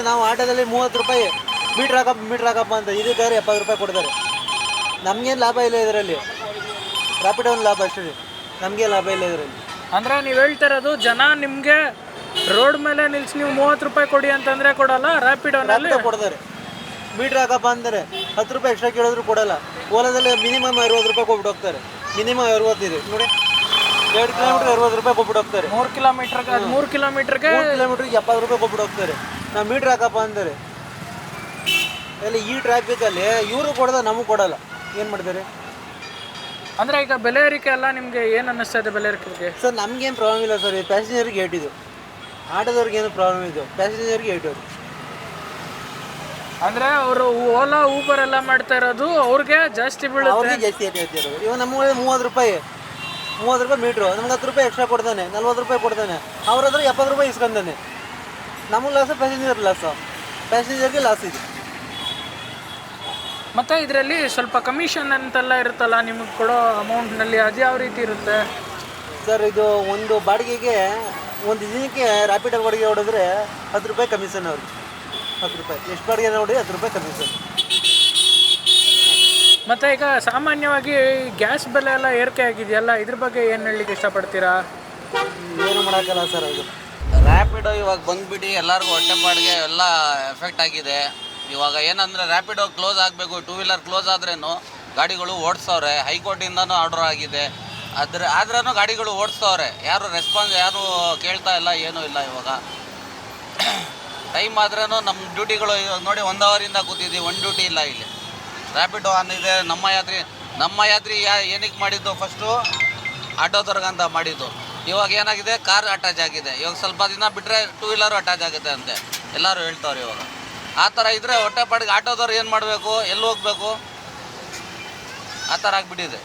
ನಾವು ಆಟೋದಲ್ಲಿ 30 ರೂಪಾಯಿ ಮೀಟ್ರ್ ಹಾಕಪ್ಪ ಅಂತ ಇದಕ್ಕೆ 70 ರೂಪಾಯಿ ಕೊಡ್ತಾರೆ. ನಮಗೇನು ಲಾಭ ಇಲ್ಲ ಇದರಲ್ಲಿ. ರ್ಯಾಪಿಡ್ ಒಂದು ಲಾಭ ಅಷ್ಟೇ, ನಮಗೆ ಲಾಭ ಇಲ್ಲ ಇದರಲ್ಲಿ. ಅಂದರೆ ನೀವು ಹೇಳ್ತಿರೋದು ಜನ ನಿಮಗೆ ರೋಡ್ ಮೇಲೆ ನಿಲ್ಸಿ ನೀವು 30 ರೂಪಾಯಿ ಕೊಡಿ ಅಂತಂದರೆ ಕೊಡಲ್ಲ, ರ್ಯಾಪಿಡೋನಲ್ಲಿ ಕೊಡ್ತಾರೆ. ಮೀಟ್ರ್ ಹಾಕಪ್ಪ ಅಂದರೆ 10 ರೂಪಾಯಿ ಎಕ್ಸ್ಟ್ರಾ ಕೇಳಿದ್ರು ಕೊಡಲ್ಲ. ಓಲಾದಲ್ಲಿ ಮಿನಿಮಮ್ 60 ರೂಪಾಯಿ ಕೊಟ್ಬಿಟ್ಟು ಹೋಗ್ತಾರೆ. ಮಿನಿಮಮ್ 60 ಇದೆ ನೋಡಿ, 2 ಕಿಲೋಮೀಟ್ರ್ 60 ರೂಪಾಯಿ ಕೊಟ್ಬಿಟ್ಟು ಹೋಗ್ತಾರೆ. 3 ಕಿಲೋಮೀಟ್ರಿಗೆ 70 ರೂಪಾಯಿ ಕೊಟ್ಬಿಟ್ಟು ಹೋಗ್ತಾರೆ. ನಾವು ಮೀಟ್ರ್ ಹಾಕಪ್ಪ ಅಂದರೆ ಎಲ್ಲ ಈ ಟ್ರಾಫಿಕಲ್ಲಿ ಇವರು ಕೊಡೋದ ನಮಗೆ ಕೊಡಲ್ಲ, ಏನು ಮಾಡ್ತಾರೆ? ಅಂದರೆ ಈಗ ಬೆಲೆ ಏರಿಕೆ ಎಲ್ಲ ನಿಮಗೆ ಏನು ಅನ್ನಿಸ್ತಾ ಇದೆ ಬೆಲೆ ಏರಿಕೆ? ಸರ್ ನಮಗೇನು ಪ್ರಾಬ್ಲಮ್ ಇಲ್ಲ ಸರ್, ಪ್ಯಾಸೆಂಜರ್ಗೆ ಏಟಿದು, ಆಟೋದವ್ರಿಗೆ ಏನು ಪ್ರಾಬ್ಲಮ್ ಇದು, ಪ್ಯಾಸೆಂಜರ್ಗೆ ಏಟೋದು. ಅಂದರೆ ಅವರು ಓಲಾ ಊಬರ್ ಎಲ್ಲ ಮಾಡ್ತಾ ಇರೋದು ಅವ್ರಿಗೆ ಜಾಸ್ತಿ ಬೀಳುತ್ತೆ, ಅವ್ರಿಗೆ ಜಾಸ್ತಿ ಏಟ್ ಹೇಳ್ತಿರೋದು. ಇವಾಗ ನಮಗೆ 30 ರೂಪಾಯಿ ಮೀಟ್ರು, ನಮ್ಗೆ 10 ರೂಪಾಯಿ ಎಕ್ಸ್ಟ್ರಾ ಕೊಡ್ತಾನೆ, 40 ರೂಪಾಯಿ ಕೊಡ್ತಾನೆ. ಅವ್ರ ಹತ್ರ 70 ರೂಪಾಯಿ ಇಸ್ಕೊಂತಾನೆ. ನಮಗೆ ಲಾಸು, ಪ್ಯಾಸೆಂಜರ್ಗೆ ಲಾಸ್ ಇದೆ. ಮತ್ತು ಇದರಲ್ಲಿ ಸ್ವಲ್ಪ ಕಮಿಷನ್ ಅಂತೆಲ್ಲ ಇರುತ್ತಲ್ಲ ನಿಮಗೆ ಕೊಡೋ ಅಮೌಂಟ್ನಲ್ಲಿ, ಅದು ಯಾವ ರೀತಿ ಇರುತ್ತೆ ಸರ್? ಇದು ಒಂದು ಬಾಡಿಗೆಗೆ ಒಂದು ದಿನಕ್ಕೆ ರ್ಯಾಪಿಡ್ ಬಾಡಿಗೆ ಹೊಡೆದ್ರೆ 10 ರೂಪಾಯಿ ಕಮಿಷನ್ ಅವ್ರಿಗೆ. 10 ರೂಪಾಯಿ ಎಷ್ಟು ಬಾಡಿಗೆ ನೋಡಿ 10 ರೂಪಾಯಿ ಕಮಿಷನ್. ಮತ್ತು ಈಗ ಸಾಮಾನ್ಯವಾಗಿ ಗ್ಯಾಸ್ ಬೆಲೆ ಎಲ್ಲ ಏರಿಕೆ ಆಗಿದೆಯಲ್ಲ, ಇದ್ರ ಬಗ್ಗೆ ಏನು ಹೇಳಲಿಕ್ಕೆ ಇಷ್ಟಪಡ್ತೀರಾ? ಏನು ಮಾಡೋಕ್ಕಲ್ಲ ಸರ್. ಅದು ರ್ಯಾಪಿಡೋ ಇವಾಗ ಬಂದ್ಬಿಟ್ಟು ಎಲ್ಲರಿಗೂ ಹೊಟ್ಟೆಪಾಡಿಗೆ ಎಲ್ಲ ಎಫೆಕ್ಟ್ ಆಗಿದೆ. ಇವಾಗ ಏನಂದರೆ ರ್ಯಾಪಿಡೋ ಕ್ಲೋಸ್ ಆಗಬೇಕು, 2 ವೀಲರ್ ಕ್ಲೋಸ್ ಆದ್ರೂ ಗಾಡಿಗಳು ಓಡಿಸ್ತವ್ರೆ. ಹೈಕೋರ್ಟಿಂದನೂ ಆರ್ಡರ್ ಆಗಿದೆ, ಆದ್ರೂ ಗಾಡಿಗಳು ಓಡಿಸ್ತವ್ರೆ. ಯಾರು ರೆಸ್ಪಾನ್ಸ್ ಯಾರು ಕೇಳ್ತಾ ಇಲ್ಲ, ಏನೂ ಇಲ್ಲ. ಇವಾಗ ಟೈಮ್ ಆದ್ರೂ ನಮ್ಮ ಡ್ಯೂಟಿಗಳು ಇವಾಗ ನೋಡಿ 1 ಅವರಿಂದ ಕೂತಿದ್ದೀವಿ, 1 ಡ್ಯೂಟಿ ಇಲ್ಲ ಇಲ್ಲಿ. ರ್ಯಾಪಿಡೋ ಆನ್ ಇದೆ. ನಮ್ಮ ಯಾತ್ರಿ ಏನಕ್ಕೆ ಮಾಡಿದ್ದು? ಫಸ್ಟು ಆಟೋದವ್ರಿಗಂತ ಮಾಡಿದ್ದು. ಇವಾಗ ಏನಾಗಿದೆ, ಕಾರ್ ಅಟ್ಯಾಚ್ ಆಗಿದೆ. ಇವಾಗ ಸ್ವಲ್ಪ ದಿನ ಬಿಟ್ಟರೆ 2 ವೀಲರು ಅಟ್ಯಾಚ್ ಆಗುತ್ತೆ ಅಂತೆ ಎಲ್ಲರೂ ಹೇಳ್ತವ್ರೆ. ಇವಾಗ ಆ ಥರ ಇದ್ದರೆ ಹೊಟ್ಟೆಪಾಡಿಗೆ ಆಟೋದವ್ರು ಏನು ಮಾಡಬೇಕು, ಎಲ್ಲಿ ಹೋಗಬೇಕು, ಆ ಥರ ಆಗಿಬಿಟ್ಟಿದೆ.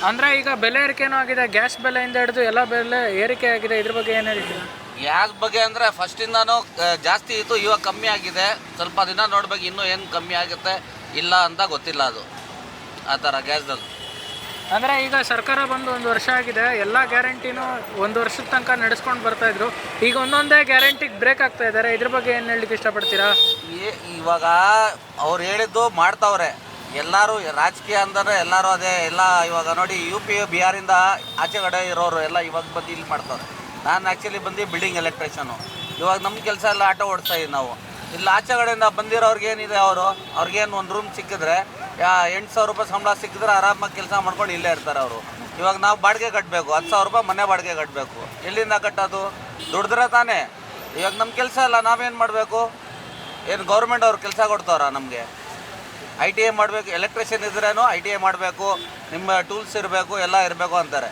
ಅಂದರೆ ಈಗ ಬೆಲೆ ಏರಿಕೆನೂ ಆಗಿದೆ, ಗ್ಯಾಸ್ ಬೆಲೆಯಿಂದ ಹಿಡಿದು ಎಲ್ಲ ಬೆಲೆ ಏರಿಕೆ ಆಗಿದೆ. ಇದ್ರ ಬಗ್ಗೆ ಏನು ಹೇಳ್ತೀರಾ? ಗ್ಯಾಸ್ ಬಗ್ಗೆ ಅಂದರೆ ಫಸ್ಟಿಂದನೂ ಜಾಸ್ತಿ ಇತ್ತು, ಇವಾಗ ಕಮ್ಮಿ ಆಗಿದೆ. ಸ್ವಲ್ಪ ದಿನ ನೋಡ್ಬೇಕು ಇನ್ನೂ ಏನು ಕಮ್ಮಿ ಆಗುತ್ತೆ ಇಲ್ಲ ಅಂತ ಗೊತ್ತಿಲ್ಲ. ಅದು ಆ ಥರ ಗ್ಯಾಸ್ದಲ್ಲಿ. ಅಂದರೆ ಈಗ ಸರ್ಕಾರ ಬಂದು 1 ವರ್ಷ ಆಗಿದೆ, ಎಲ್ಲ ಗ್ಯಾರಂಟಿನೂ 1 ವರ್ಷದ ತನಕ ನಡೆಸ್ಕೊಂಡು ಬರ್ತಾಯಿದ್ರು. ಈಗ ಒಂದೊಂದೇ ಗ್ಯಾರಂಟಿಗೆ ಬ್ರೇಕ್ ಆಗ್ತಾ ಇದ್ದಾರೆ. ಇದ್ರ ಬಗ್ಗೆ ಏನು ಹೇಳಲಿಕ್ಕೆ ಇಷ್ಟಪಡ್ತೀರಾ? ಇವಾಗ ಅವ್ರು ಹೇಳಿದ್ದು ಮಾಡ್ತಾವ್ರೆ. ಎಲ್ಲರೂ ರಾಜಕೀಯ ಅಂದರೆ ಎಲ್ಲರೂ ಅದೇ ಎಲ್ಲ. ಇವಾಗ ನೋಡಿ UP ಬಿಹಾರಿಂದ ಆಚೆ ಕಡೆ ಇರೋರು ಎಲ್ಲ ಇವಾಗ ಬಂದು ಇಲ್ಲಿ ಮಾಡ್ತಾರೆ. ನಾನು ಆ್ಯಕ್ಚುಲಿ ಬಂದು ಬಿಲ್ಡಿಂಗ್ ಎಲೆಕ್ಟ್ರಿಷಿಯನು. ಇವಾಗ ನಮ್ಮ ಕೆಲಸ ಎಲ್ಲ ಆಟೋ ಓಡಿಸ್ತಾ ಇದ್ದೀವಿ ನಾವು. ಇಲ್ಲಿ ಆಚೆ ಕಡೆಯಿಂದ ಬಂದಿರೋರ್ಗೇನಿದೆ, ಅವ್ರಿಗೇನು ಒಂದು ರೂಮ್ ಸಿಕ್ಕಿದ್ರೆ 8,000 ರೂಪಾಯಿ ಸಂಬಳ ಸಿಕ್ಕಿದ್ರೆ ಆರಾಮಾಗಿ ಕೆಲಸ ಮಾಡ್ಕೊಂಡು ಇಲ್ಲೇ ಇರ್ತಾರೆ ಅವರು. ಇವಾಗ ನಾವು ಬಾಡಿಗೆ ಕಟ್ಟಬೇಕು, 10,000 ರೂಪಾಯಿ ಮನೆ ಬಾಡಿಗೆ ಕಟ್ಟಬೇಕು. ಎಲ್ಲಿಂದ ಕಟ್ಟೋದು? ದುಡಿದ್ರೆ ತಾನೇ. ಇವಾಗ ನಮ್ಮ ಕೆಲಸ ಎಲ್ಲ ನಾವೇನು ಮಾಡಬೇಕು? ಏನು ಗೌರ್ಮೆಂಟ್ ಅವ್ರು ಕೆಲಸ ಕೊಡ್ತಾರ ನಮಗೆ? ITI ಮಾಡಬೇಕು, ಎಲೆಕ್ಟ್ರಿಷಿಯನ್ ಇದ್ರೇನು ITI ಮಾಡಬೇಕು, ನಿಮ್ಮ ಟೂಲ್ಸ್ ಇರಬೇಕು, ಎಲ್ಲ ಇರಬೇಕು ಅಂತಾರೆ.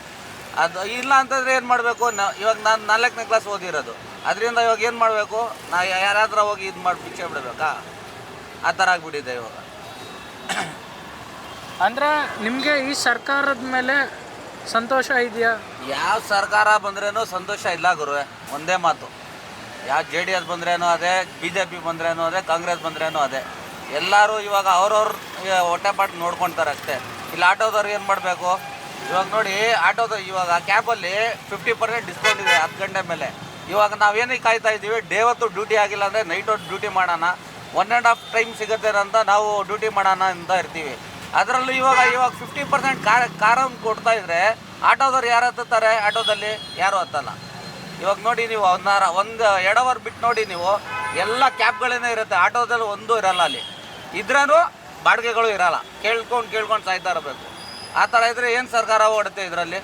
ಅದು ಇಲ್ಲ ಅಂತಂದರೆ ಏನು ಮಾಡಬೇಕು? ಇವಾಗ ನಾನು 4ನೇ ಕ್ಲಾಸ್ ಓದಿರೋದು, ಅದರಿಂದ ಇವಾಗ ಏನು ಮಾಡಬೇಕು? ನಾ ಯಾರಾದ್ರೂ ಹೋಗಿ ಇದು ಮಾಡಿ ಭಿಕ್ಷೆ ಬಿಡಬೇಕಾ? ಆ ಥರ ಆಗಿಬಿಟ್ಟಿದೆ ಇವಾಗ. ಅಂದರೆ ನಿಮಗೆ ಈ ಸರ್ಕಾರದ ಮೇಲೆ ಸಂತೋಷ ಇದೆಯಾ? ಯಾವ ಸರ್ಕಾರ ಬಂದ್ರೇನು ಸಂತೋಷ ಇಲ್ಲ ಗುರುವೆ, ಒಂದೇ ಮಾತು. ಯಾವ JDS ಬಂದ್ರೇನು ಅದೇ, BJP ಬಂದ್ರೇನು ಅದೇ, ಕಾಂಗ್ರೆಸ್ ಬಂದ್ರೇನು ಅದೇ. ಎಲ್ಲರೂ ಇವಾಗ ಅವ್ರವ್ರ ಹೊಟ್ಟೆಪಾಟ್ ನೋಡ್ಕೊತಾರೆ ಅಷ್ಟೇ. ಇಲ್ಲಿ ಆಟೋದವ್ರು ಏನು ಮಾಡಬೇಕು? ಇವಾಗ ನೋಡಿ, ಇವಾಗ ಕ್ಯಾಬಲ್ಲಿ 50% ಡಿಸ್ಕೌಂಟ್ ಇದೆ 10 ಗಂಟೆ ಮೇಲೆ. ಇವಾಗ ನಾವೇನಕ್ಕೆ ಕಾಯ್ತಾ ಇದ್ದೀವಿ? ಡೇ ಹೊತ್ತು ಡ್ಯೂಟಿ ಆಗಿಲ್ಲ ಅಂದರೆ ನೈಟ್ ಹೊತ್ತು ಡ್ಯೂಟಿ ಮಾಡೋಣ, 1.5 ಟೈಮ್ ಸಿಗುತ್ತೆ ಅಂತ ನಾವು ಡ್ಯೂಟಿ ಮಾಡೋಣ ಅಂತ ಇರ್ತೀವಿ. ಅದರಲ್ಲೂ ಇವಾಗ 50% ಕಾರನ್ನು ಕೊಡ್ತಾ ಇದ್ರೆ ಆಟೋದವ್ರು ಯಾರು ಹತ್ತುತ್ತಾರೆ? ಆಟೋದಲ್ಲಿ ಯಾರು ಹತ್ತಲ್ಲ. ಇವಾಗ ನೋಡಿ ನೀವು 1-2 ಅವರ್ ಬಿಟ್ಟು ನೋಡಿ ನೀವು, ಎಲ್ಲ ಕ್ಯಾಬ್ಗಳೇನೇ ಇರುತ್ತೆ, ಆಟೋದಲ್ಲಿ ಒಂದೂ ಇರಲ್ಲ. ಅಲ್ಲಿ ಇದ್ರೂ ಬಾಡಿಗೆಗಳು ಇರಲ್ಲ. ಕೇಳ್ಕೊಂಡು ಸಾಯ್ತಾ ಇರಬೇಕು. ಆ ಥರ ಇದ್ದರೆ ಏನು ಸರ್ಕಾರ ಓಡುತ್ತೆ ಇದರಲ್ಲಿ?